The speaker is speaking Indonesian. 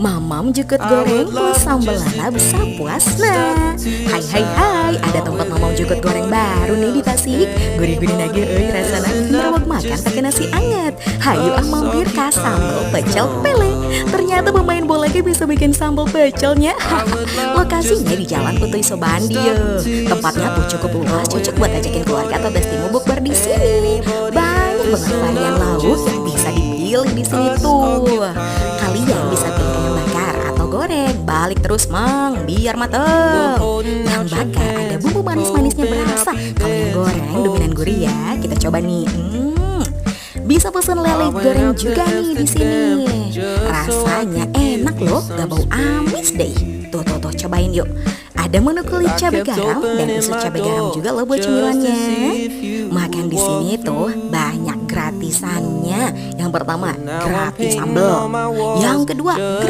Mamam jukut goreng plus sambal lala bisa puas. Nah, hai, ada tempat mamam jukut goreng baru nih di Tasik. Gurih-gurih nage rasana ngerawak makan pakai nasi anget. Hayu mampir ka sambal pecel pele. Ternyata pemain bola bisa bikin sambal pecelnya. Lokasinya di Jalan Utuy Sobandi ya. Tempatnya tuh cukup luas, cocok buat ajakin keluarga atau bestimu bukber di sini. Banyak banget varian lauk yang bisa dipilih di sini tuh. Kalian bisa pilih yang bakar atau goreng, balik terus mang biar mateng. Yang bakar ada bumbu manis-manisnya berasa. Kalau yang goreng dominan gurih ya. Kita coba nih. Bisa pesen lele goreng juga nih di sini. Rasanya enak loh, gak bau amis deh. Tuh, cobain yuk. Ada menu kulit cabai garam dan usus cabai garam juga loh buat cemilannya. Makan di sini tuh banyak gratisannya. Yang pertama gratis sambal, yang kedua gratis